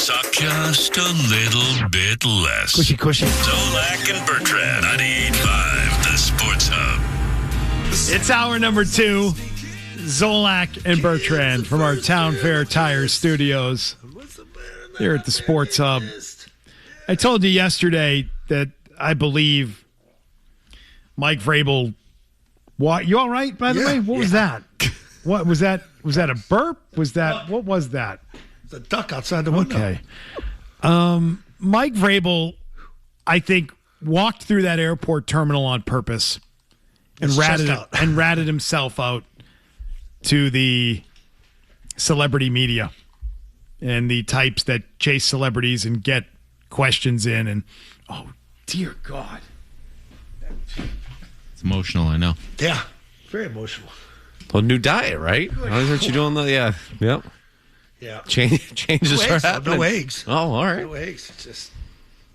suck just a little bit less. Cushy. Zolak and Bertrand, 98.5, the Sports Hub. It's hour number 2. Zolak and Bertrand from our Town Fair Tire Studios here at the Sports Hub. I told you yesterday that I believe Mike Vrabel. You all right, by the way? What was that? What was that? Was that a burp? What was that? It's a duck outside the window. Okay. Mike Vrabel, I think, walked through that airport terminal on purpose and ratted himself out to the celebrity media and the types that chase celebrities and get questions in. And, oh, dear God. It's emotional, I know. Yeah, very emotional. Well, new diet, right? Aren't you doing the, yep. Yeah. Changes are happening. No eggs. Oh, all right. No eggs. Just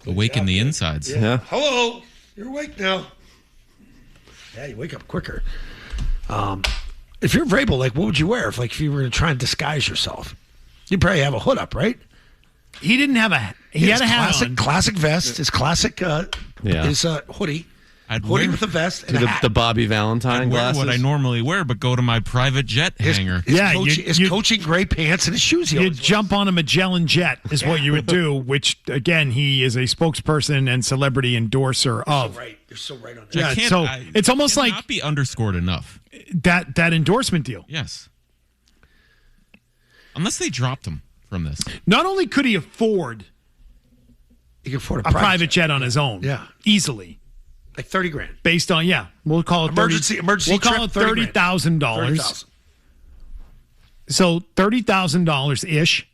awaken the insides. Yeah. Hello. You're awake now. Yeah, you wake up quicker. If you're Vrabel, what would you wear if you were going to try and disguise yourself? You'd probably have a hood up, right? He didn't have a. He had a hat on. Classic vest. His classic. His hoodie. Hoodie with a vest and a hat. The Bobby Valentine glasses. What I normally wear, but go to my private jet hangar. His coaching gray pants and his shoes. You'd jump on a Magellan jet is what you would do, which, again, he is a spokesperson and celebrity endorser of. So right. You're so right on that. Yeah, it's almost like not be underscored enough. That endorsement deal. Yes. Unless they dropped him from this. Not only could he afford a private jet on his own, easily. Like $30,000. Based on, we'll call it emergency we'll call it $30,000. So $30,000 ish.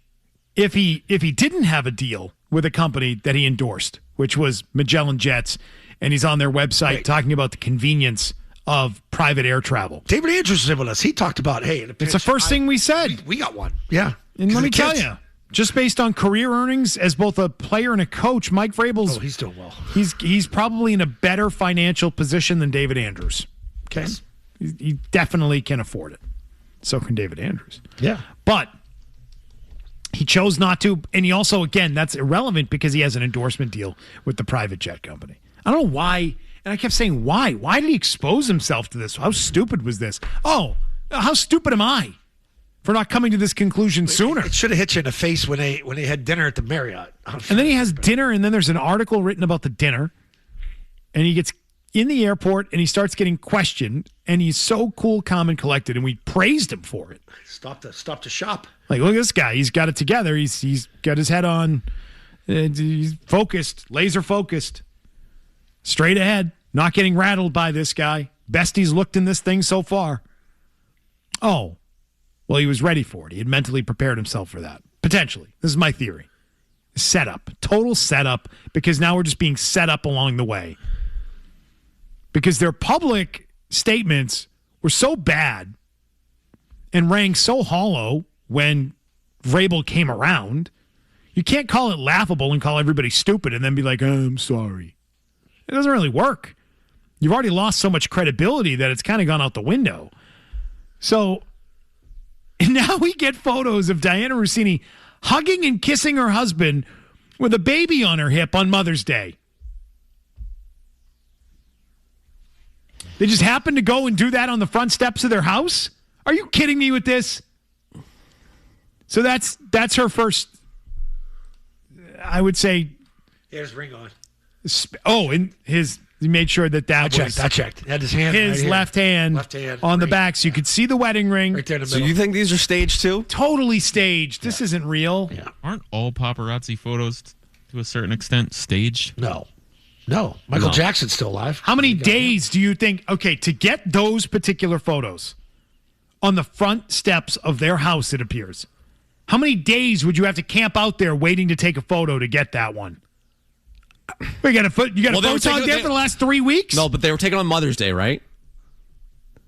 If he didn't have a deal with a company that he endorsed, which was Magellan Jets, and he's on their website talking about the convenience of private air travel. David Andrews was with us. He talked about, it's the first thing we said. We got one. Yeah. And let me tell you, just based on career earnings as both a player and a coach, Mike Vrabel's he's doing well. He's probably in a better financial position than David Andrews. Okay. Yes. He definitely can afford it. So can David Andrews. Yeah. But he chose not to, and he also, again, that's irrelevant because he has an endorsement deal with the private jet company. I don't know why, and I kept saying, why? Why did he expose himself to this? How stupid was this? Oh, how stupid am I for not coming to this conclusion sooner? It should have hit you in the face when they had dinner at the Marriott. And then he has dinner, and then there's an article written about the dinner, and he gets in the airport, and he starts getting questioned, and he's so cool, calm, and collected, and we praised him for it. Stop to shop. Look at this guy. He's got it together. He's got his head on. He's focused, laser focused, straight ahead, not getting rattled by this guy. Best he's looked in this thing so far. Oh, well, he was ready for it. He had mentally prepared himself for that. Potentially. This is my theory. Setup. Total setup, because now we're just being set up along the way. Because their public statements were so bad and rang so hollow when Vrabel came around. You can't call it laughable and call everybody stupid and then be like, I'm sorry. It doesn't really work. You've already lost so much credibility that it's kind of gone out the window. So now we get photos of Dianna Russini hugging and kissing her husband with a baby on her hip on Mother's Day. They just happened to go and do that on the front steps of their house? Are you kidding me with this? So that's her first, I would say. Here's ring on. And he made sure that I was. checked. He had his hand His right left hand on the back, so you could see the wedding ring. Right there in the middle. So you think these are staged too? Totally staged. This isn't real. Yeah. Aren't all paparazzi photos, to a certain extent, staged? No. Michael Jackson's still alive. How many days do you think, to get those particular photos on the front steps of their house, it appears, how many days would you have to camp out there waiting to take a photo to get that one? You got a photog there for the last 3 weeks? No, but they were taken on Mother's Day, right?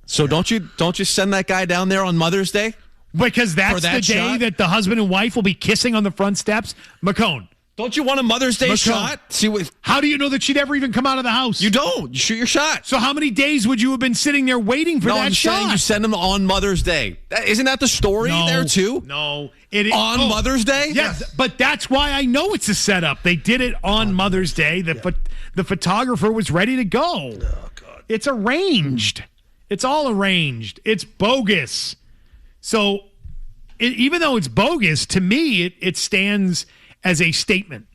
So don't you send that guy down there on Mother's Day? Because that's the day that the husband and wife will be kissing on the front steps? McKone, Don't you want a Mother's Day shot? See what? How do you know that she'd ever even come out of the house? You don't. You shoot your shot. So how many days would you have been sitting there waiting for that I'm shot? saying you send them on Mother's Day. Isn't that the story there too? No. On Mother's Day? Yes, but that's why I know it's a setup. They did it on Mother's Day. The photographer was ready to go. Oh, God. It's arranged. It's all arranged. It's bogus. So even though it's bogus, to me, it stands as a statement.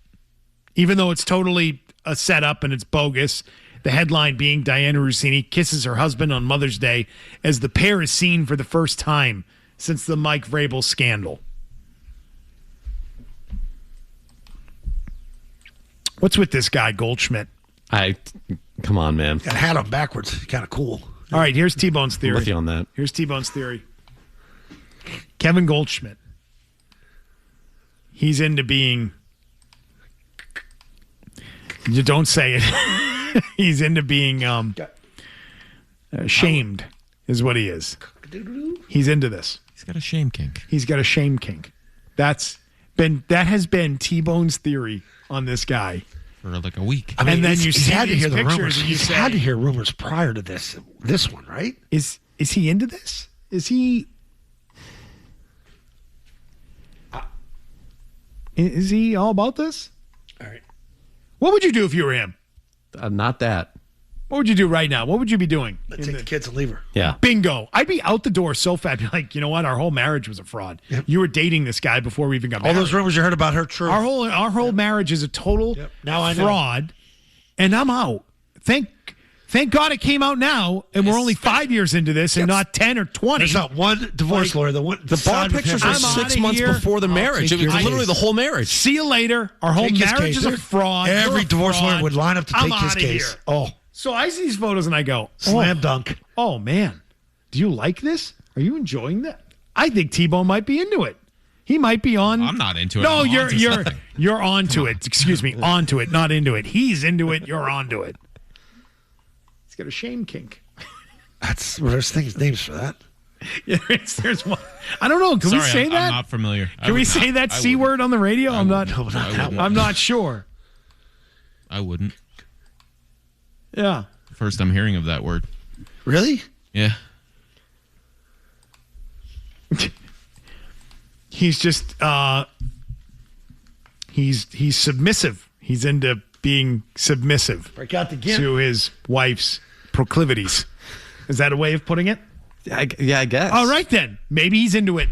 Even though it's totally a setup and it's bogus, the headline being Dianna Russini kisses her husband on Mother's Day as the pair is seen for the first time since the Mike Vrabel scandal. What's with this guy, Goldschmidt? Come on, man. Got a hat on backwards. Kind of cool. All right, here's T-Bone's theory. I'm with you on that. Here's T-Bone's theory. Kevin Goldschmidt. He's into being... You don't say it. He's into being shamed, is what he is. He's into this. He's got a shame kink. He's got a shame kink. That has been T-Bone's theory on this guy. For like a week. I mean, And then you he's see had to these hear the pictures rumors. and you He's say- had to hear rumors prior to this one, right? Is he into this? Is he? Is he all about this? All right. What would you do if you were him? Not that. What would you do right now? What would you be doing? Let's take the kids and leave her. Yeah. Bingo. I'd be out the door so fast. Be like, you know what? Our whole marriage was a fraud. Yep. You were dating this guy before we even got All married. those rumors you heard about her, true. Our whole marriage is a total Now I know. fraud, and I'm out. Thank God it came out now, and we're only 5 years into this, and not 10 or 20. There's not one divorce lawyer that went. The bar pictures were I'm 6 outta months here. before the marriage. It take was your literally case. the whole marriage. See you later. Our whole Take his marriage case. is a fraud. You're Every a divorce fraud. lawyer would line up to I'm take his outta case. here. Oh, So I see these photos and I go, slam dunk. Oh man, do you like this? Are you enjoying that? I think T-Bone might be into it. He might be on. I'm not into it. No, I'm you're onto you're something. you're onto it. Excuse me, onto it, not into it. He's into it. You're onto it. He's got a shame kink. There's names for that. Yeah, there's one. I don't know. Can we say that? I'm not familiar. Can we say that C word on the radio? I'm not. No, not that one. I'm not sure. I wouldn't. Yeah. First I'm hearing of that word. Really? Yeah. He's just he's submissive. He's into being submissive Break out the gimp. to his wife's proclivities. Is that a way of putting it? I guess. All right then. Maybe he's into it.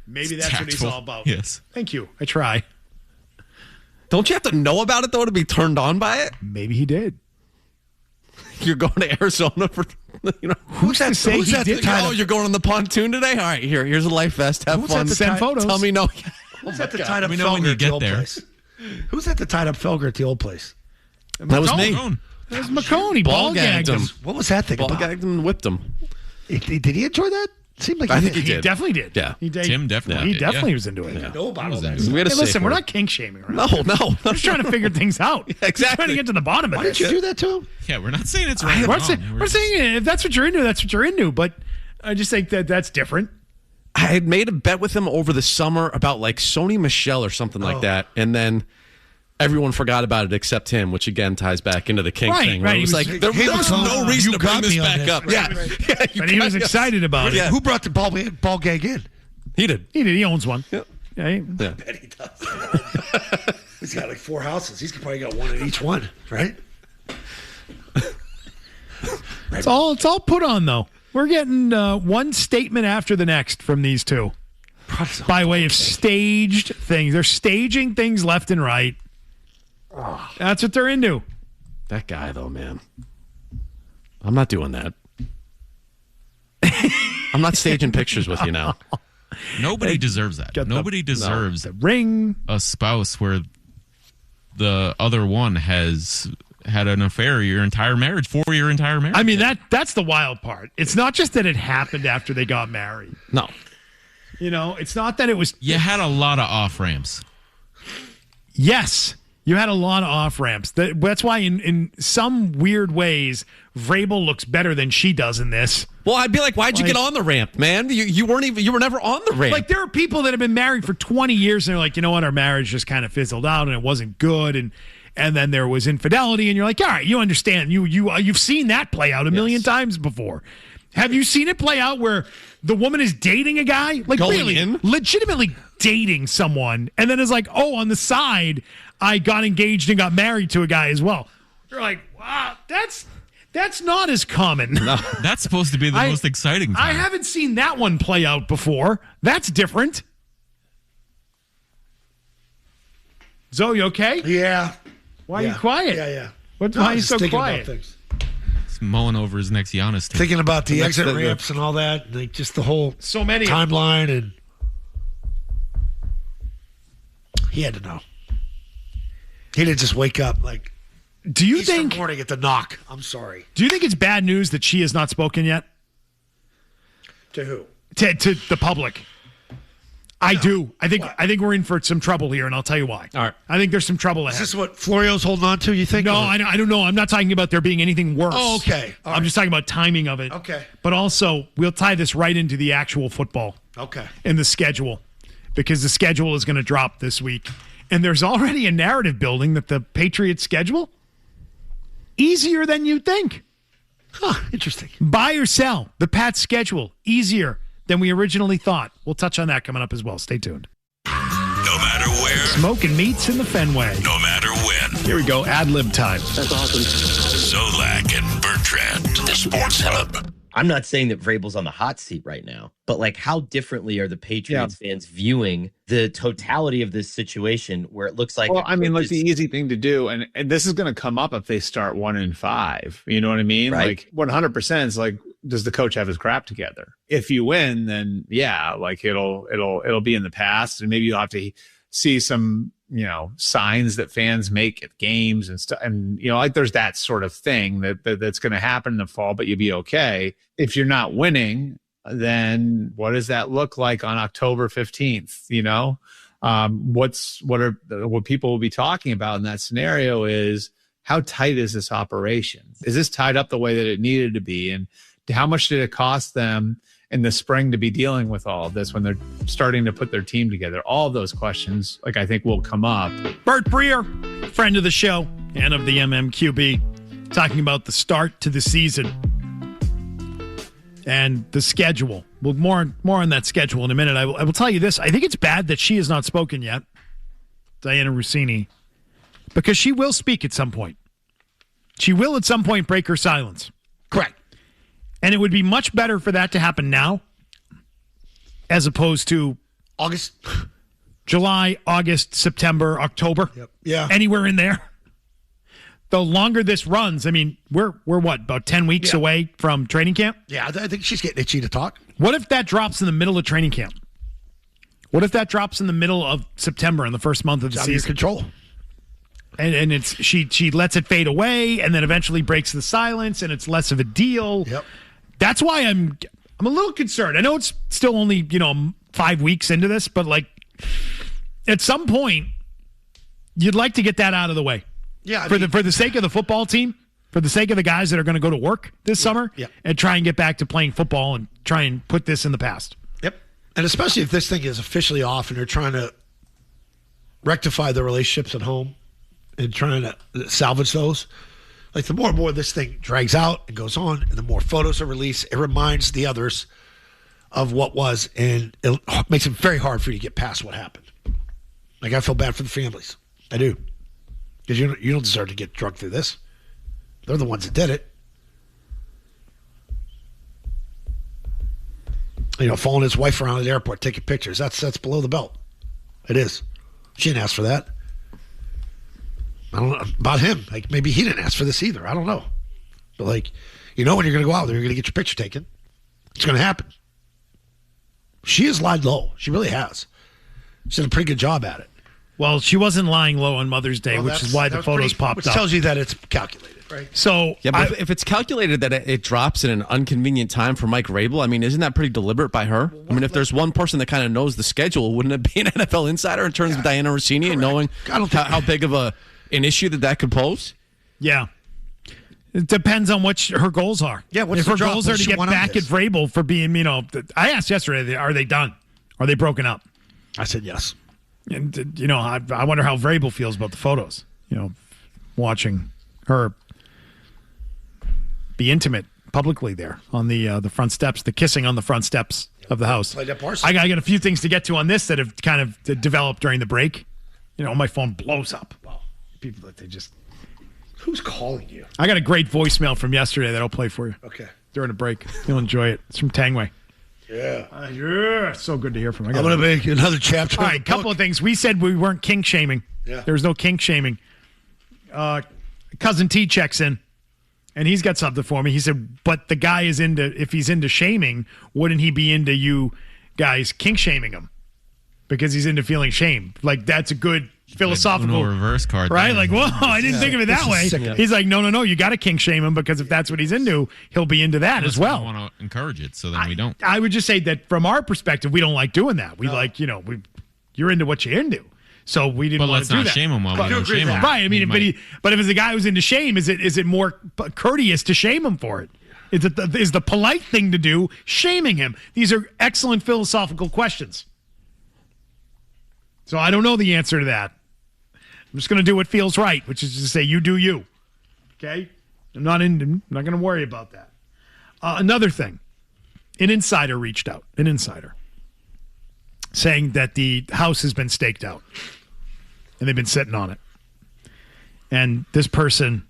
Maybe that's what he's Tactful. all about. Yes. Thank you. I try. Don't you have to know about it though to be turned on by it? Maybe he did. You're going to Arizona for, Who's to say who's he that did? kind Oh, you're going on the pontoon today? All right, here's a life vest. Have Who's fun. at the Send time- photos. Tell me no. Who's at the tied up Let me know when Felger you at the get old there. place? Who's at the tied up Felger at the old place? That was me. Phone. That was McKone. Ball Gagged gagged him. him. What was that thing Ball about? gagged him and whipped him. Did he enjoy that? Seemed like I think he He did. definitely did. Yeah. He did. Tim definitely He did, definitely yeah. was into it. I know about all was that. into We had a Hey, safe listen, we're word. not kink shaming around. No. We're just trying to figure things out. exactly. We're trying to get to the bottom of Why this. did you do that to him? Yeah, we're not saying it's right. or We're wrong. saying if that's what you're into, that's what you're into. But I just think that that's different. I had made a bet with him over the summer about like Sony Michelle or something like that, and then everyone forgot about it except him, which again ties back into the kink Right, thing. right. Where it was He like was- there Hey, was McKone, no reason you to bring got this me on back this. up. Right, Yeah, you But he was got- excited about it. Yeah. Who brought the ball gag in? He did. He did. He owns one. Yeah. Yeah, he- Yeah. Bet he does. He's got like 4 houses. He's probably got one in each one, right? It's all put on though. We're getting one statement after the next from these two by way of staged things. They're staging things left and right. That's what they're into. That guy though, man. I'm not doing that. I'm not staging pictures with you now. Nobody deserves that. got the- Nobody deserves The ring. a spouse where the other one has had an affair your entire marriage, for your entire marriage. I mean that's the wild part. It's not just that it happened after they got married. No. You know, it's not that it was. you had a lot of off ramps. Yes, You had a lot of off ramps. That's why, in some weird ways, Vrabel looks better than she does in this. Well, I'd be like, why'd you get on the ramp, man? You were never on the ramp. Like, there are people that have been married for 20 years and they're like, you know what, our marriage just kind of fizzled out and it wasn't good, and then there was infidelity, and you're like, all right, you understand. You've seen that play out a million times before. Have you seen it play out where the woman is dating a guy, like legitimately dating someone, and then is like, oh, on the side, I got engaged and got married to a guy as well? You're like, wow, that's not as common. No, that's supposed to be the most exciting time. I haven't seen that one play out before. That's different. Zoe, you okay? Yeah. Why are you quiet? Yeah. Why are you so quiet? He's mulling over his next Giannis team. Thinking about the exit ramps and all that, like just the whole timeline, and he had to know. He didn't just wake up like. Do you think morning at the knock? I'm sorry. Do you think it's bad news that she has not spoken yet? To who? To the public. I do. I think we're in for some trouble here, and I'll tell you why. All right. I think there's some trouble ahead. Is this what Florio's holding on to, you think? No, I don't know. I'm not talking about there being anything worse. Oh, okay. I'm just talking about timing of it. Okay. But also, we'll tie this right into the actual football. Okay. And the schedule, because the schedule is going to drop this week. And there's already a narrative building that the Patriots schedule, easier than you'd think. Huh, interesting. Buy or sell, the Pats schedule, easier than we originally thought. We'll touch on that coming up as well. Stay tuned. No matter where. Smoking meats in the Fenway. No matter when. Here we go. Ad-lib time. That's awesome. Zolak and Bertrand. The Sports Hub. I'm not saying that Vrabel's on the hot seat right now, but like, how differently are the Patriots fans viewing the totality of this situation where it looks like... Well, I mean, like the easy thing to do, and this is going to come up if they start 1-5. You know what I mean? Right. Like 100% is like, does the coach have his crap together? If you win, then yeah, like it'll be in the past, and maybe you'll have to see some, signs that fans make at games and stuff. And, like there's that sort of thing that's going to happen in the fall, but you'll be okay. If you're not winning, then what does that look like on October 15th? What people will be talking about in that scenario is, how tight is this operation? Is this tied up the way that it needed to be? And how much did it cost them in the spring to be dealing with all of this when they're starting to put their team together? All of those questions, I think will come up. Bert Breer, friend of the show and of the MMQB, talking about the start to the season and the schedule. Well, more on that schedule in a minute. I will tell you this. I think it's bad that she has not spoken yet, Dianna Russini, because she will speak at some point. She will at some point break her silence. Correct. And it would be much better for that to happen now as opposed to August, July, August, September, October. Yep. Yeah. Anywhere in there. The longer this runs, I mean, we're what, about 10 weeks away from training camp? Yeah, I think she's getting itchy to talk. What if that drops in the middle of training camp? What if that drops in the middle of September in the first month of the season? Out of your control. And it's she lets it fade away and then eventually breaks the silence and it's less of a deal. Yep. That's why I'm a little concerned. I know it's still only, 5 weeks into this, but like at some point you'd like to get that out of the way. Yeah. For the sake of the football team, for the sake of the guys that are going to go to work this summer and try and get back to playing football and try and put this in the past. Yep. And especially if this thing is officially off and they're trying to rectify the relationships at home and trying to salvage those. Like, the more and more this thing drags out and goes on, and the more photos are released, it reminds the others of what was, and it makes it very hard for you to get past what happened. Like, I feel bad for the families. I do. Because you don't deserve to get drug through this. They're the ones that did it. Following his wife around at the airport, taking pictures. That's below the belt. It is. She didn't ask for that. I don't know about him. Like, maybe he didn't ask for this either. I don't know. But when you're going to go out there, you're going to get your picture taken. It's going to happen. She has lied low. She really has. She's done a pretty good job at it. Well, she wasn't lying low on Mother's Day, which is why the photos popped which up. Which tells you that it's calculated, right? So, yeah, but if it's calculated that it drops in an inconvenient time for Mike Vrabel, I mean, isn't that pretty deliberate by her? I mean, if there's one person that kind of knows the schedule, wouldn't it be an NFL insider in terms of Dianna Russini and knowing how big of an issue that could pose? Yeah. It depends on what her goals are. Yeah, what's if the her job? goals are to get back at Vrabel for being, I asked yesterday, are they done? Are they broken up? I said yes. And, I wonder how Vrabel feels about the photos, watching her be intimate publicly there on the front steps, the kissing on the front steps of the house. Play that parcel. I got a few things to get to on this that have kind of developed during the break. My phone blows up. Wow. People that they just... Who's calling you? I got a great voicemail from yesterday that I'll play for you. Okay. During the break. You'll enjoy it. It's from Tangway. Yeah. Yeah. So good to hear from you. I'm going to make another chapter. All right, couple of things. We said we weren't kink shaming. Yeah. There was no kink shaming. Cousin T checks in, and he's got something for me. He said, but the guy is if he's into shaming, wouldn't he be into you guys kink shaming him? Because he's into feeling shamed. Like, that's a good philosophical reverse card, right? there. Like, whoa, I didn't think of it that way. He's like, no, you got to kink shame him, because if that's what he's into, he'll be into that as well. I want to encourage it, so then we don't. I would just say that from our perspective, we don't like doing that. We like, you're into what you're into, so we didn't want to do that. But let's not shame him while we don't shame him. Right? I mean, but if it's a guy who's into shame, is it more courteous to shame him for it? Is the polite thing to do shaming him? These are excellent philosophical questions. So I don't know the answer to that. I'm just going to do what feels right, which is to say, you do you. Okay? I'm not going to worry about that. Another thing. An insider reached out. An insider. Saying that the house has been staked out. And they've been sitting on it. And this person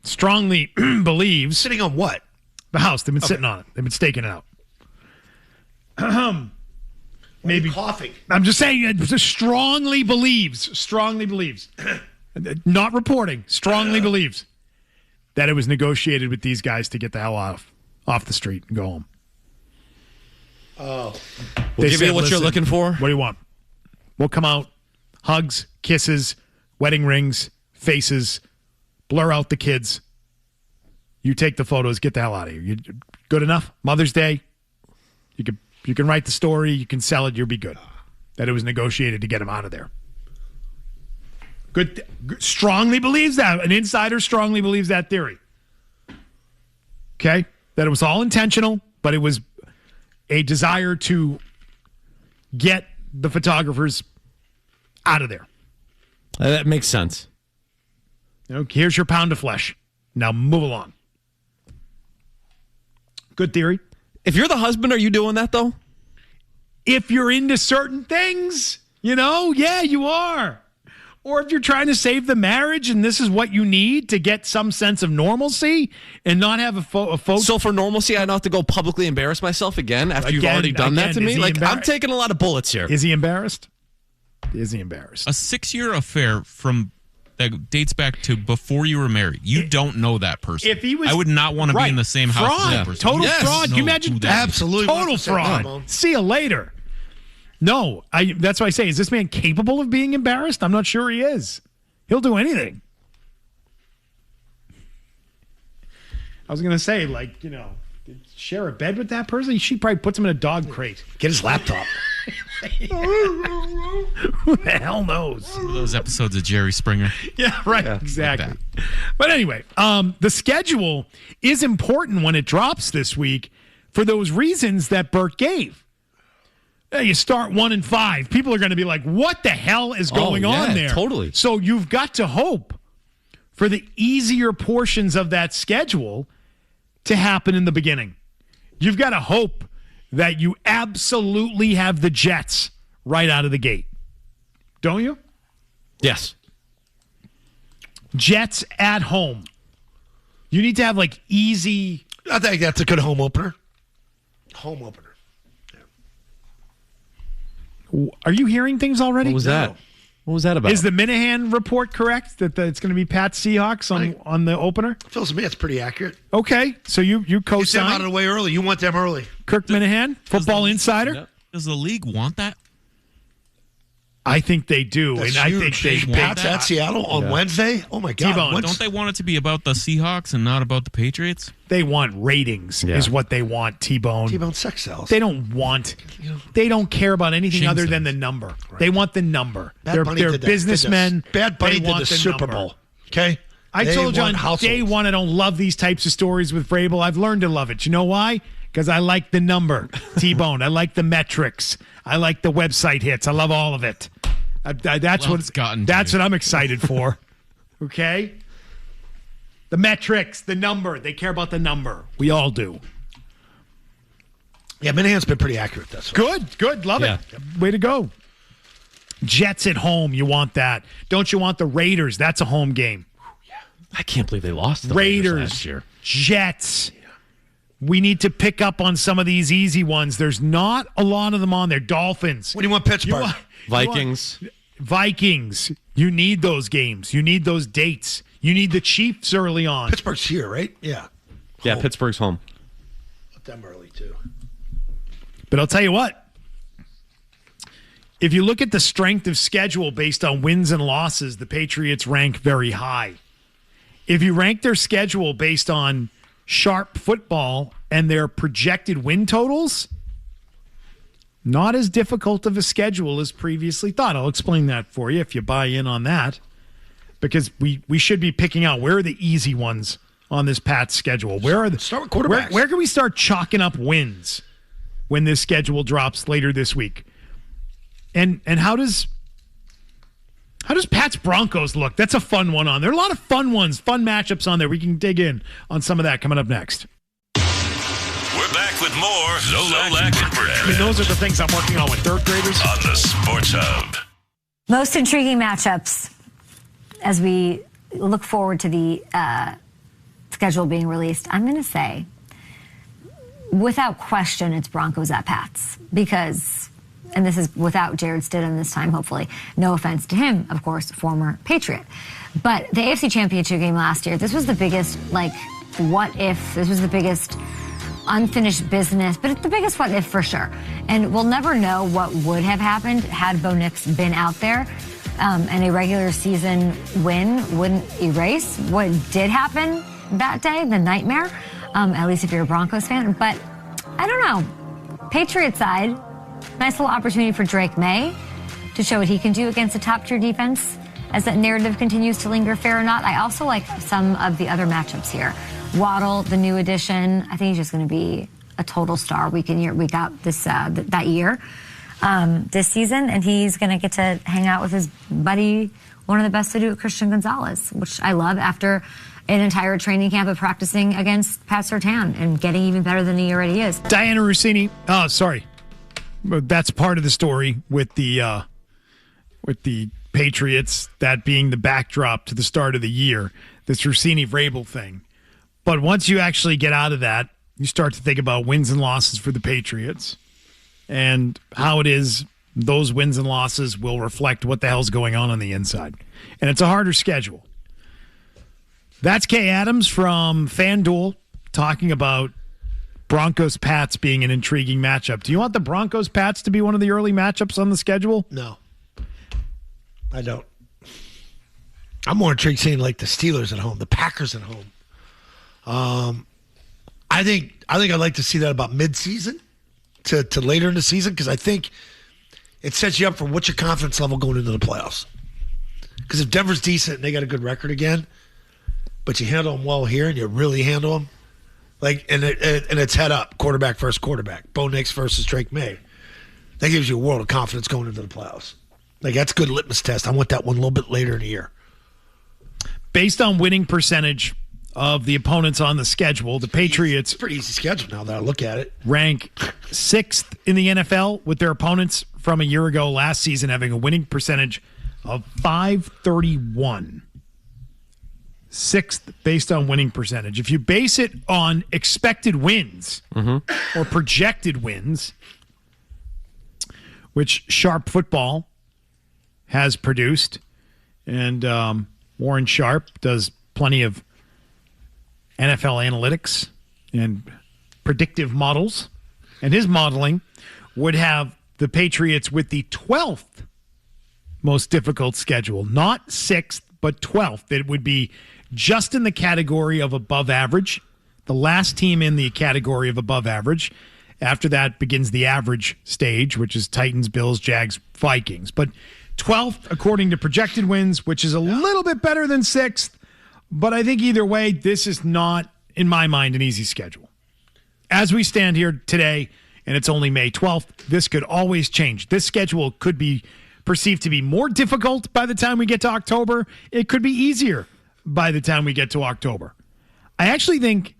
strongly believes... Sitting on what? The house. They've been sitting on it. They've been staking it out. Maybe coughing. I'm just saying, strongly believes, not reporting, strongly believes that it was negotiated with these guys to get the hell off the street and go home. Oh. We'll give you what you're looking for. What do you want? We'll come out, hugs, kisses, wedding rings, faces, blur out the kids. You take the photos, get the hell out of here. You good enough? Mother's Day, you can write the story, you can sell it, you'll be good. That it was negotiated to get him out of there. Good. Strongly believes that. An insider strongly believes that theory. Okay? That it was all intentional, but it was a desire to get the photographers out of there. That makes sense. Here's your pound of flesh. Now move along. Good theory. If you're the husband, are you doing that, though? If you're into certain things, yeah, you are. Or if you're trying to save the marriage and this is what you need to get some sense of normalcy and not have a photo. So for normalcy, I don't have to go publicly embarrass myself again after you've already done that to me? Like, I'm taking a lot of bullets here. Is he embarrassed? Is he embarrassed? A 6-year affair that dates back to before you were married. You don't know that person. If he was, I would not want to be in the same house fraud. with that person. Total fraud. Can you imagine that? Absolutely. Total fraud. See you later. No, that's why I say, is this man capable of being embarrassed? I'm not sure he is. He'll do anything. I was going to say, share a bed with that person? She probably puts him in a dog crate. Get his laptop. Who the hell knows? One of those episodes of Jerry Springer. Yeah, right. Yeah, exactly. Like but anyway, the schedule is important when it drops this week for those reasons that Bert gave. You start 1-5. People are going to be like, what the hell is going on there? Totally. So you've got to hope for the easier portions of that schedule to happen in the beginning. You've got to hope that you absolutely have the Jets right out of the gate. Don't you? Yes. Jets at home. You need to have easy. I think that's a good home opener. Home opener. Are you hearing things already? What was that? What was that about? Is the Minahan report correct that it's going to be Pat Seahawks on the opener? Feels to me it's pretty accurate. Okay, so you co-sign. Get them out of the way early. You want them early. Kirk Minahan, Football Insider. Does the league want that? I think they do. That's and huge. I think they Pats at Seattle on Wednesday. Oh my God! T-Bone, Don't they want it to be about the Seahawks and not about the Patriots? They want ratings, is what they want. T-Bone. T-Bone sex sells. They don't want. They don't care about anything other than the number. Right. They want the number. They're businessmen. Bad Bunny did the Super Bowl. Okay. I told you on day one I don't love these types of stories with Vrabel. I've learned to love it. You know why? Because I like the number, T-Bone. I like the metrics. I like the website hits. I love all of it. That's what I'm excited for. Okay? The metrics, the number. They care about the number. We all do. Yeah, Minahan's been pretty accurate this one. Good. Love it. Way to go. Jets at home. You want that. Don't you want the Raiders? That's a home game. I can't believe they lost to the Raiders last year. Jets. We need to pick up on some of these easy ones. There's not a lot of them on there. Dolphins. What do you want, Pittsburgh? Vikings. You need those games. You need those dates. You need the Chiefs early on. Pittsburgh's here, right? Yeah. Yeah, Pittsburgh's home. Let them early, too. But I'll tell you what. If you look at the strength of schedule based on wins and losses, the Patriots rank very high. If you rank their schedule based on sharp football and their projected win totals, not as difficult of a schedule as previously thought. I'll explain that for you if you buy in on that, because we should be picking out where are the easy ones on this Pats schedule. Start with quarterbacks. Where can we start chalking up wins when this schedule drops later this week? And how does Pats Broncos look? That's a fun one on there. A lot of fun ones, fun matchups on there. We can dig in on some of that coming up next. We're back with more Zolak Bertrand. I mean, those are the things I'm working on with third graders. On the Sports Hub. Most intriguing matchups as we look forward to the schedule being released. I'm going to say, without question, it's Broncos at Pats. Because, and this is without Jared Stidham this time, hopefully. No offense to him, of course, former Patriot. But the AFC Championship game last year, this was the biggest, what if? This was the biggest unfinished business, but it's the biggest what if for sure. And we'll never know what would have happened had Bo Nix been out there. And a regular season win wouldn't erase what did happen that day, the nightmare, at least if you're a Broncos fan. But I don't know. Patriot side, nice little opportunity for Drake May to show what he can do against a top-tier defense as that narrative continues to linger, fair or not. I also like some of the other matchups here. Waddle, the new addition, I think he's just going to be a total star we got this that year, this season, and he's going to get to hang out with his buddy, one of the best to do it, Christian Gonzalez, which I love after an entire training camp of practicing against Pat Surtain and getting even better than he already is. Dianna Russini. Oh, sorry. That's part of the story with the Patriots, that being the backdrop to the start of the year, this Russini-Vrabel thing. But once you actually get out of that, you start to think about wins and losses for the Patriots and how it is those wins and losses will reflect what the hell's going on the inside. And it's a harder schedule. That's Kay Adams from FanDuel talking about Broncos-Pats being an intriguing matchup. Do you want the Broncos-Pats to be one of the early matchups on the schedule? No. I don't. I'm more intrigued seeing the Steelers at home, the Packers at home. I think I'd like to see that about mid-season to later in the season, because I think it sets you up for what's your confidence level going into the playoffs. Because if Denver's decent and they got a good record again, but you handle them well here and you really handle them, and it's head up, quarterback versus quarterback, Bo Nix versus Drake May, that gives you a world of confidence going into the playoffs. That's a good litmus test. I want that one a little bit later in the year. Based on winning percentage of the opponents on the schedule, the Patriots... It's a pretty easy schedule now that I look at it. Rank 6th in the NFL with their opponents from a year ago last season having a winning percentage of .531. 6th based on winning percentage. If you base it on expected wins or projected wins, which Sharp Football has produced, and Warren Sharp does plenty of NFL analytics and predictive models, and his modeling would have the Patriots with the 12th most difficult schedule. Not 6th, but 12th. It would be just in the category of above average. The last team in the category of above average. After that begins the average stage, which is Titans, Bills, Jags, Vikings. But 12th, according to projected wins, which is a little bit better than 6th. But I think either way, this is not, in my mind, an easy schedule. As we stand here today, and it's only May 12th, this could always change. This schedule could be perceived to be more difficult by the time we get to October. It could be easier by the time we get to October. I actually think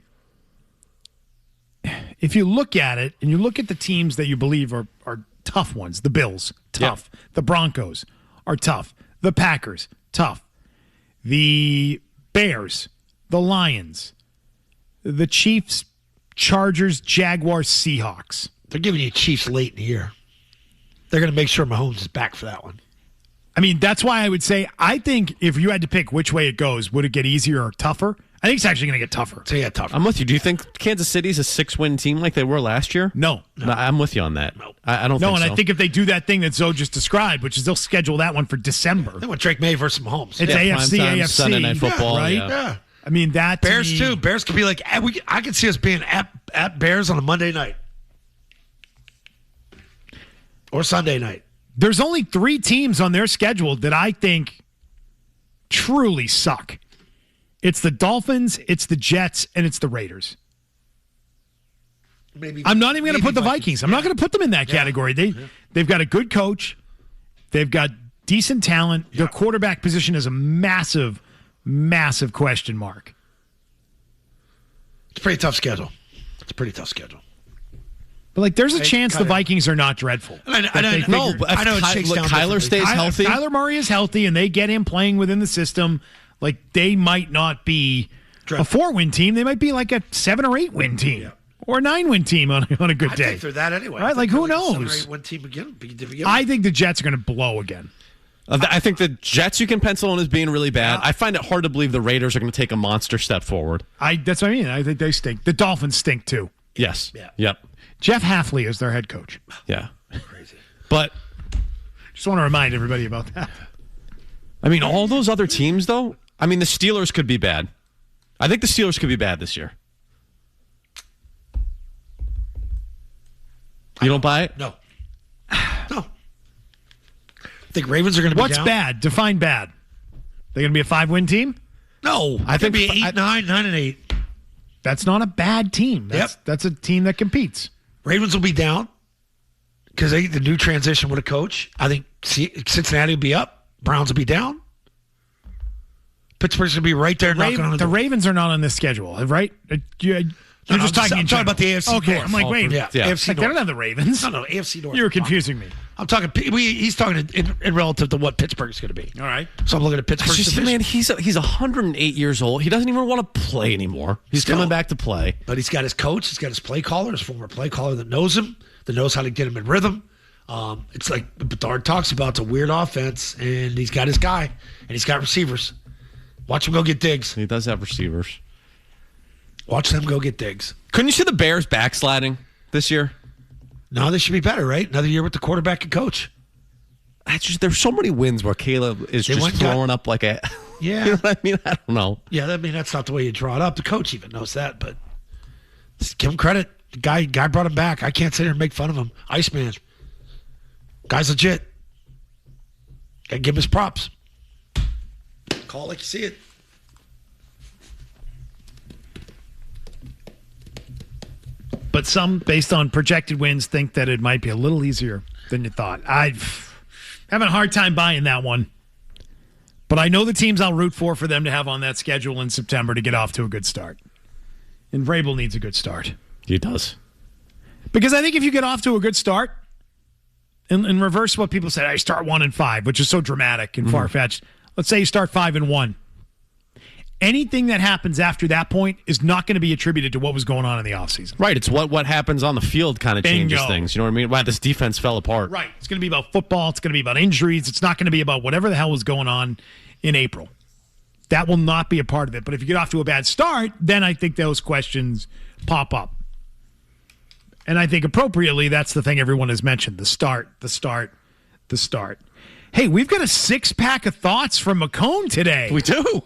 if you look at it and you look at the teams that you believe are tough ones, the Bills, tough. Yeah. The Broncos are tough. The Packers, tough. The Bears, the Lions, the Chiefs, Chargers, Jaguars, Seahawks. They're giving you Chiefs late in the year. They're going to make sure Mahomes is back for that one. I mean, that's why I would say, I think if you had to pick which way it goes, would it get easier or tougher? I think it's actually going to get tougher. So yeah, tougher. I'm with you. Do you think Kansas City's a 6-win team like they were last year? No. I'm with you on that. No. I don't think so. No, and I think if they do that thing that Zoe just described, which is they'll schedule that one for December. They want Drake May versus Mahomes. It's AFC, AFC. Sunday Night Football. Right? Yeah. I mean, that Bears too. Bears could be like, I could see us being at Bears on a Monday night. Or Sunday night. There's only 3 teams on their schedule that I think truly suck. It's the Dolphins, it's the Jets, and it's the Raiders. I'm not even going to put the Vikings. I'm not going to put them in that category. They've got a good coach. They've got decent talent. Their quarterback position is a massive, massive question mark. It's a pretty tough schedule. But, like, there's a chance the Vikings are not dreadful. I know Kyler stays healthy. If Kyler Murray is healthy and they get him playing within the system, like, they might not be dreadful. A 4-win team. They might be like a 7 or 8-win team or a 9-win team on a good day. I think they're that anyway. Right? Like, who knows? 7 or 8-win team again. I think the Jets are going to blow again. I think the Jets you can pencil in as being really bad. I find it hard to believe the Raiders are going to take a monster step forward. That's what I mean. I think they stink. The Dolphins stink too. Yes. Yeah. Yep. Jeff Hafley is their head coach. Yeah. Crazy. But just want to remind everybody about that. I mean, all those other teams, though, I mean, the Steelers could be bad. I think the Steelers could be bad this year. You don't buy it? No. No. Think Ravens are going to be What's down? bad? Define bad. They're going to be a 5-win team? No. I think be 8-9, 9-8. That's not a bad team. That's a team that competes. Ravens will be down because the new transition with a coach. I think Cincinnati will be up. Browns will be down. Pittsburgh's going to be right there knocking on the door. The Ravens are not on this schedule, right? You're just talking about the AFC Okay, North. I'm like, wait. Yeah. AFC Like, they don't have the Ravens. No, AFC North. You were confusing me. I'm talking. He's talking in relative to what Pittsburgh's going to be. All right. So I'm looking at Pittsburgh's division. Man, he's 108 years old. He doesn't even want to play anymore. He's coming back to play. But he's got his coach. He's got his play caller, his former play caller that knows him, that knows how to get him in rhythm. It's like Bedard talks about. It's a weird offense, and he's got his guy, and he's got receivers. Watch him go get Diggs. He does have receivers. Watch them go get Diggs. Couldn't you see the Bears backsliding this year? No, they should be better, right? Another year with the quarterback and coach. There's so many wins where Caleb is just throwing up like a. Yeah. You know what I mean? I don't know. Yeah, I mean, that's not the way you draw it up. The coach even knows that, but just give him credit. The guy brought him back. I can't sit here and make fun of him. Iceman. Guy's legit. Gotta give him his props. Call it like you see it. But some, based on projected wins, think that it might be a little easier than you thought. I'm having a hard time buying that one. But I know the teams I'll root for them to have on that schedule in September to get off to a good start. And Vrabel needs a good start. He does. Because I think if you get off to a good start, and reverse what people said, I start 1-5, which is so dramatic and far-fetched. Let's say you start 5-1. Anything that happens after that point is not going to be attributed to what was going on in the offseason. Right. It's what happens on the field kind of changes Bingo. things. You know what I mean? Why this defense fell apart. Right. It's going to be about football. It's going to be about injuries. It's not going to be about whatever the hell was going on in April. That will not be a part of it. But if you get off to a bad start, then I think those questions pop up. And I think appropriately, that's the thing everyone has mentioned, the start. Hey, we've got a 6-pack of thoughts from McKone today. We do.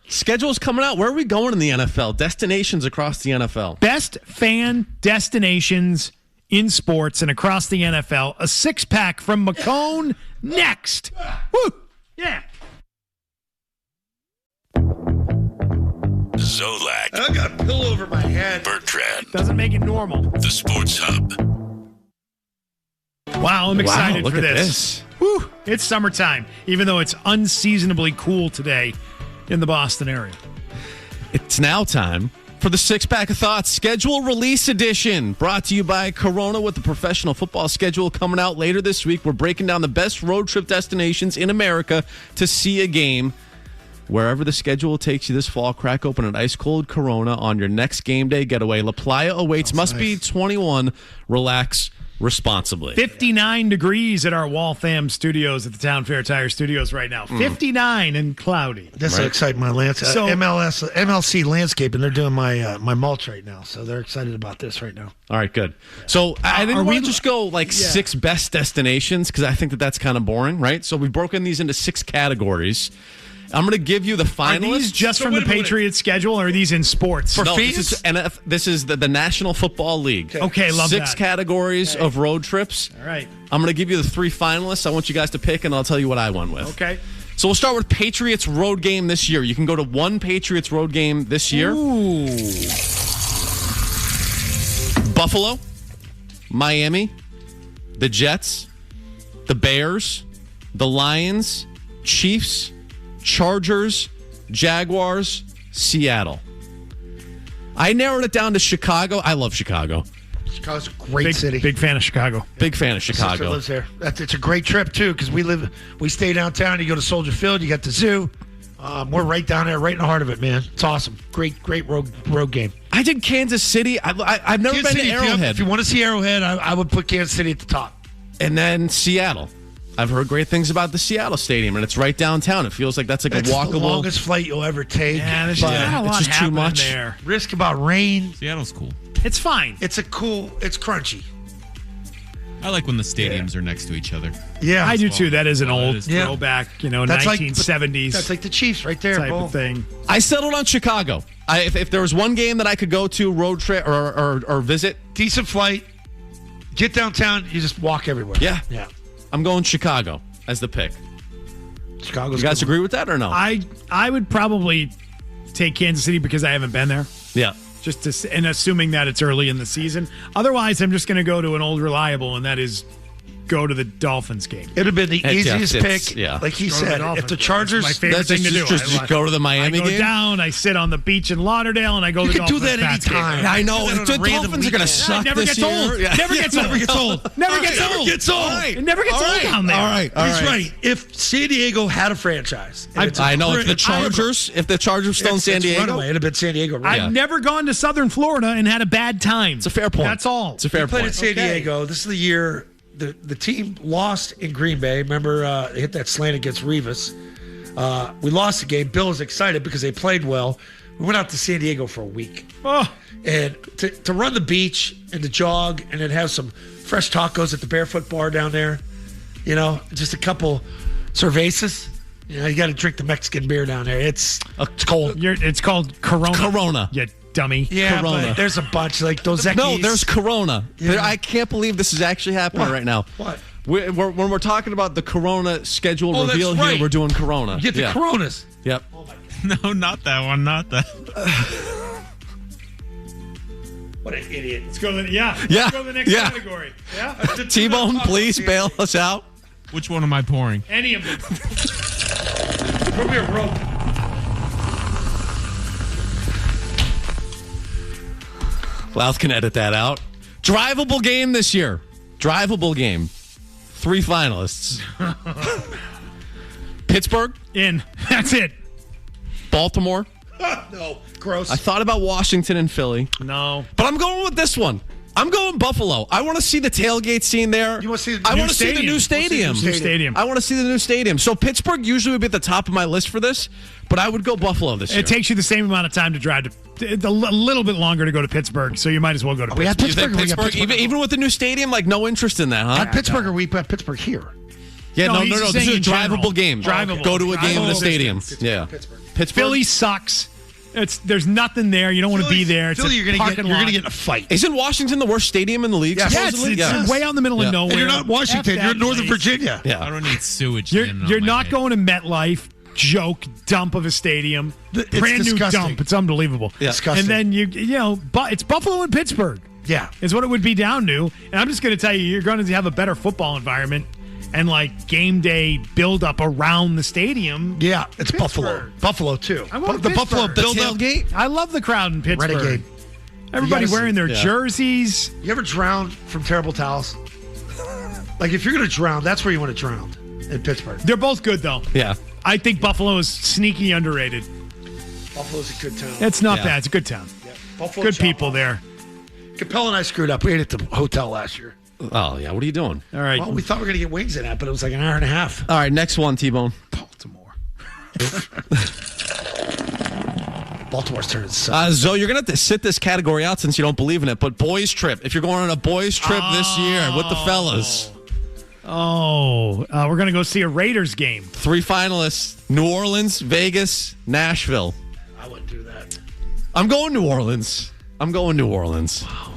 Schedule's coming out. Where are we going in the NFL? Destinations across the NFL. Best fan destinations in sports and across the NFL. A 6-pack from McKone next. Woo! Yeah. Zolak. I got a pillow over my head. Bertrand. Doesn't make it normal. The Sports Hub. Wow, I'm excited look for at this. Woo! It's summertime, even though it's unseasonably cool today in the Boston area. It's now time for the 6-pack of thoughts schedule release edition, brought to you by Corona. With the professional football schedule coming out later this week, we're breaking down the best road trip destinations in America to see a game. Wherever the schedule takes you this fall, crack open an ice-cold Corona on your next game day getaway. La Playa awaits. Must be 21. Relax responsibly. 59 degrees at our Waltham studios at the Town Fair Tire Studios right now. 59 and cloudy. This will excite my MLC landscaping. They're doing my mulch right now, so they're excited about this right now. All right, good. So I didn't want to just go 6 best destinations because I think that's kind of boring, right? So we've broken these into 6 categories. I'm going to give you the finalists. Are these just from the Patriots schedule, or are these in sports? This is the National Football League. Okay, love 6 that. categories of road trips. All right. I'm going to give you the 3 finalists. I want you guys to pick, and I'll tell you what I went with. Okay. So we'll start with Patriots road game this year. You can go to one Patriots road game this year. Ooh. Buffalo, Miami, the Jets, the Bears, the Lions, Chiefs, Chargers, Jaguars, Seattle. I narrowed it down to Chicago. I love Chicago. Chicago's a great city. Big fan of Chicago. Big fan of My sister Chicago. lives there. It's a great trip too because we stay downtown. You go to Soldier Field. You got the zoo. We're right down there, right in the heart of it, man. It's awesome. Great road game. I did Kansas City. I've never been to Arrowhead. If you want to see Arrowhead, I would put Kansas City at the top. And then Seattle. I've heard great things about the Seattle Stadium, and it's right downtown. It feels like that's a walkable. The longest flight you'll ever take. Yeah, there's not a lot it's just too happening much. there. Risk about rain. Seattle's cool. It's fine. It's crunchy. I like when the stadiums are next to each other. Yeah, I do too. That is an old Yeah. throwback, That's 1970s That's like the Chiefs right there. type Boom. of thing. I settled on Chicago. If there was one game that I could go to, road trip or visit, Decent flight. Get downtown. You just walk everywhere. Yeah. Yeah. I'm going Chicago as the pick. Chicago's You guys good. agree with that or no? I would probably take Kansas City because I haven't been there. Yeah. And assuming that it's early in the season. Otherwise, I'm just going to go to an old reliable, and that is go to the Dolphins game. It would have been the easiest it's- pick. yeah. Like he Go to said, Dolphins. if the Chargers. That's my favorite thing to do. Just go to the Miami I go game. down, I sit on the beach in Lauderdale, and I go to You the can do Dolphins. that Pats game. anytime. I know. Do that on The a random Dolphins are going to weekend. suck It never this gets year. old. Yeah. Never gets Never old. gets old. Never gets Never old. gets old. All right. It never gets All old right. down there. All right. All He's right. right. If San Diego had a franchise, and it's a I know. If the great- Chargers, if the Chargers still in San it's Diego, runaway. It'd have been San Diego. Right? I've never gone to Southern Florida and had a bad time. it's a fair point. That's all. It's a fair Played point. at San Diego. This is the year the team lost in Green Bay. Remember, they hit that slant against Revis. We lost the game. Bill was excited because they played well. We went out to San Diego for a week. Oh, And to run the beach and to jog and then have some fresh tacos at the Barefoot Bar down there, just a couple cervezas. You got to drink the Mexican beer down there. It's cold. it's called Corona. Corona. You dummy. Yeah, Corona. but there's a bunch like Dos Equis. No, there's Corona. Yeah. I can't believe this is actually happening What? right now. What? When we're talking about the Corona schedule Oh, that's reveal right. here, we're doing Corona. Get the Yeah. Coronas. Yep. No, not that one. Not that. What an idiot. Let's go to the, yeah. Yeah. Let's go to the next Yeah. category. Yeah. T-Bone, please bail us out. Which one am I pouring? Any of them. Put me a rope. Louth can edit that out. Drivable game this year. Drivable game. 3 finalists. Pittsburgh, In. That's it. Baltimore. No, gross. I thought about Washington and Philly, No. but I'm going with this one. I'm going Buffalo. I want to see the tailgate scene there. You wanna see the I new want to see the new stadium. New stadium. I want to see the new stadium. So Pittsburgh usually would be at the top of my list for this, but I would go Buffalo this year. It takes you the same amount of time to drive a little bit longer to go to Pittsburgh, so you might as well go to We Pittsburgh. had You think Pittsburgh. We got Pittsburgh, Pittsburgh. even with the new stadium, like no interest in that, huh? At Pittsburgh, or we put Pittsburgh here. Yeah, no. he's This saying is a in general. drivable game. Drivable. Go to a game in the Drivable. stadium. Yeah. Pittsburgh. Philly sucks. There's nothing there. You don't want to be there. It's Philly, a you're going parking to lot. get in a fight. Isn't Washington the worst stadium in the league? Yes. Yeah, supposedly? it's way out in the middle of nowhere. And you're not Washington. F You're in that Northern place. Virginia. Yeah. I don't need sewage. You're landing on you're my not head. going to MetLife. Joke dump of a stadium. It's Brand new disgusting. dump. It's unbelievable. Yeah. Disgusting. And then it's Buffalo and Pittsburgh. Yeah. Is what it would be down to. And I'm just going to tell you, you're going to have a better football environment and like game day build up around the stadium. Yeah, it's Pittsburgh. Buffalo. Buffalo, too. I want The Pittsburgh. Buffalo The build-up. tailgate? I love the crowd in Pittsburgh. Renegade. Everybody You gotta wearing see- their yeah. jerseys. You ever drowned from terrible towels? Like, if you're going to drown, that's where you want to drown, in Pittsburgh. They're both good though. Yeah. I think Buffalo is sneaky underrated. Buffalo's a good town. It's not Yeah. bad. It's a good town. Buffalo Good chop people off. there. Capella and I screwed up. We ate at the hotel last year. Oh, yeah. What are you doing? All right. Well, we thought we were going to get wings in that, but it was like an hour and a half. All right, next one, T-Bone. Baltimore. Baltimore's turning suck. Zoe, you're going to have to sit this category out since you don't believe in it, but boys trip. If you're going on a boys trip this year with the fellas, we're going to go see a Raiders game. 3 finalists, New Orleans, Vegas, Nashville. I wouldn't do that. I'm going New Orleans.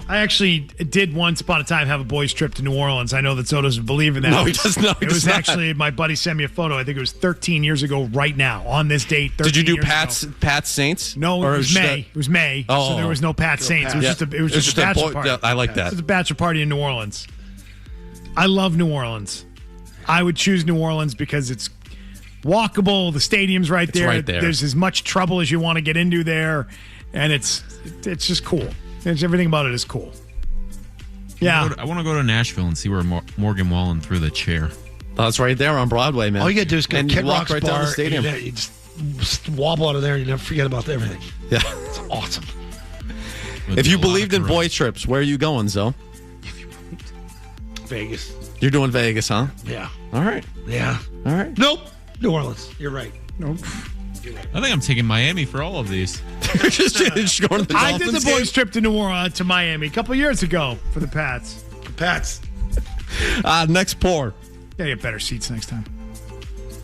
I actually did once upon a time have a boys' trip to New Orleans. I know that Soto doesn't believe in that. No, he does not. He It does was not. actually, my buddy sent me a photo. I think it was 13 years ago right now, on this date. Did you do 13 years Pat's ago. Saints? No, Or it was just May. It was May. Oh. So there was no Pat Saints. It was Yeah. just a bachelor boy- party. yeah, I like It that. was a bachelor party in New Orleans. I love New Orleans. I would choose New Orleans because it's walkable. The stadium's right there. right there. There's as much trouble as you want to get into there, and it's just cool. Everything about it is cool. Yeah. I want to go to Nashville and see where Morgan Wallen threw the chair. Oh, it's right there on Broadway, man. All you got to do is go to and Kid you walk Rock's right bar. down the stadium. And you just wobble out of there and you never forget about everything. Yeah. It's awesome. If you believed in boy trips, where are you going, Zoe? Vegas. You're doing Vegas, huh? Yeah. All right. Yeah. All right. Nope. New Orleans. You're right. Nope. I think I'm taking Miami for all of these. You're just going to the I did the Dolphins boys' game? trip to New Orleans, to Miami a couple years ago for the Pats. Pats. Next pour. Gotta get better seats next time.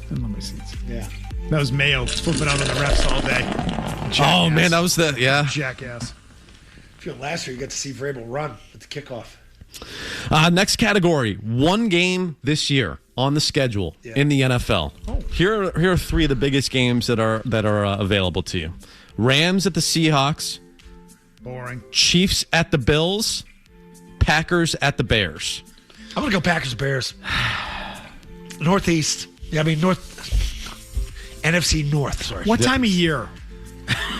I love my seats. Yeah. That was Mayo flipping out on the refs all day. Jackass. Oh, man, that was Jackass. I feel last year you got to see Vrabel run at the kickoff. Next category. One game this year on the schedule in the NFL. Here are 3 of the biggest games that are available to you. Rams at the Seahawks. Boring. Chiefs at the Bills. Packers at the Bears. I'm going to go Packers Bears. Northeast. Yeah, I mean, NFC North, sorry. What time of year?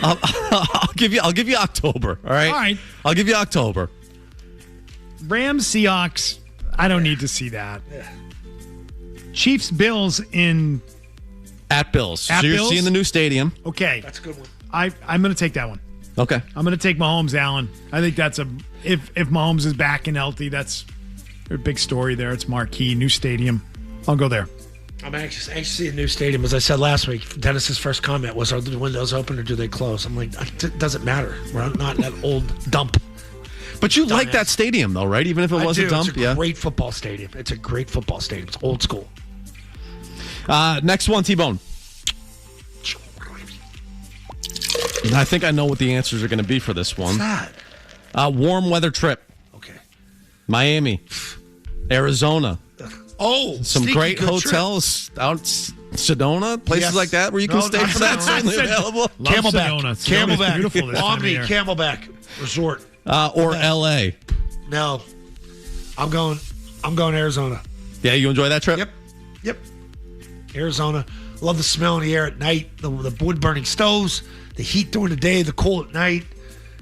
I'll give you October. All right. All right. I'll give you October. Rams, Seahawks. I don't need to see that. Chiefs, Bills in. At Bills. At so you're Bills? seeing the new stadium. Okay. That's a good one. I'm going to take that one. Okay. I'm going to take Mahomes, Allen. I think that's if Mahomes is back and healthy, that's a big story there. It's marquee, new stadium. I'll go there. I'm anxious to see a new stadium. As I said last week, Dennis's first comment was, are the windows open or do they close? I'm like, it doesn't matter. We're not in that old dump. But you like that stadium, though, right? Even if it was I a do. dump? It's a great football stadium. It's a great football stadium. It's old school. Next one, T-Bone. I think I know what the answers are going to be for this one. What's that? Warm weather trip. Okay. Miami. Arizona. Oh, Some sneaky great good trip. hotels out Sedona, places Yes. like that where you can No, stay not for that. Sedona. Certainly available. Love Camelback. Sedona. Sedona's Camelback. beautiful this time of Omni, year. Camelback Resort. Or L.A. No. I'm going Arizona. Yeah, you enjoy that trip? Yep. Arizona. Love the smell in the air at night, the wood burning stoves, the heat during the day, the cool at night.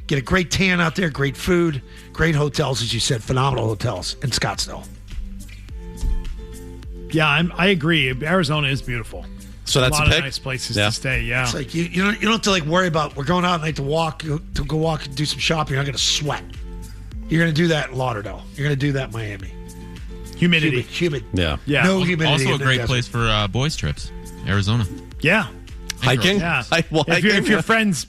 Get a great tan out there, great food, great hotels, as you said, phenomenal hotels in Scottsdale. Yeah, I agree. Arizona is beautiful. So that's a lot a pick? of nice places Yeah. to stay. Yeah. It's like you don't have to like worry about, we're going out at night to go walk and do some shopping. You're not going to sweat. You're going to do that in Lauderdale. You're going to do that in Miami. Humidity. Humid. Yeah. Yeah. No humidity. Also a in the great desert. place for boys trips. Arizona. Yeah. Hiking? Yeah. Well, If your friends,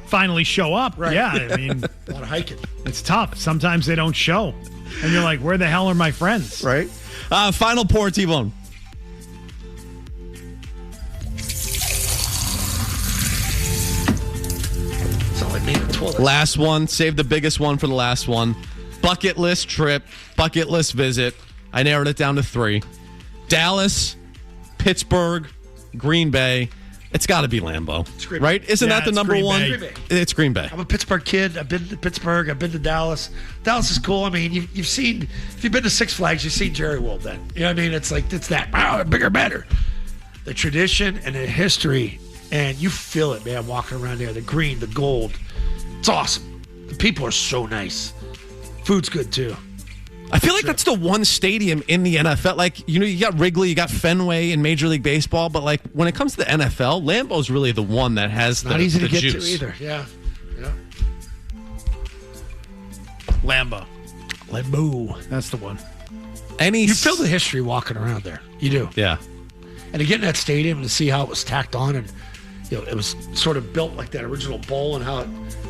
finally show up, Right. yeah, I mean, A lot of hiking. it's tough. Sometimes they don't show. And you're like, where the hell are my friends? Right. Final pour, T-Bone. mean, the toilet. Last one. Save the biggest one for the last one. Bucket list trip. Bucket list visit. I narrowed it down to 3. Dallas, Pittsburgh, Green Bay. It's got to be Lambeau, right? Isn't that the number one? Green Bay. It's Green Bay. I'm a Pittsburgh kid. I've been to Pittsburgh. I've been to Dallas. Dallas is cool. I mean, you've seen, if you've been to Six Flags, you've seen Jerry World then. You know what I mean? It's like, it's that, bigger, better. The tradition and the history, and you feel it, man, walking around there. The green, the gold. It's awesome. The people are so nice. Food's good, too. I feel like that's the one stadium in the NFL. Like, you got Wrigley, you got Fenway in Major League Baseball, but like when it comes to the NFL, Lambeau's really the one that has not easy to get juice. to either. Yeah. Lambeau. That's the one. You feel the history walking around there. You do. Yeah. And to get in that stadium and to see how it was tacked on and it was sort of built like that original bowl and how it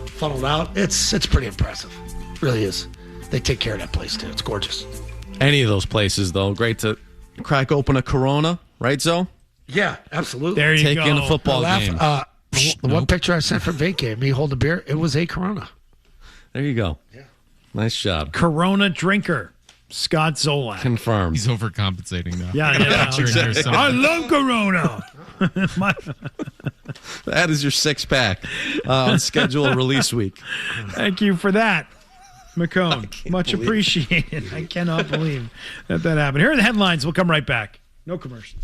funneled out, it's pretty impressive. It really is. They take care of that place, too. It's gorgeous. Any of those places, though. Great to crack open a Corona, right, Zoe? Yeah, absolutely. There you Take go. in a football game. The one picture I sent from Vacay, me holding a beer, it was a Corona. There you go. Yeah. Nice job. Corona drinker, Scott Zolak. Confirmed. He's overcompensating now. Yeah. Exactly. I love Corona. That is your 6-pack on schedule release week. Thank you for that, McKone. Much appreciated. I cannot believe that happened. Here are the headlines. We'll come right back. No commercials.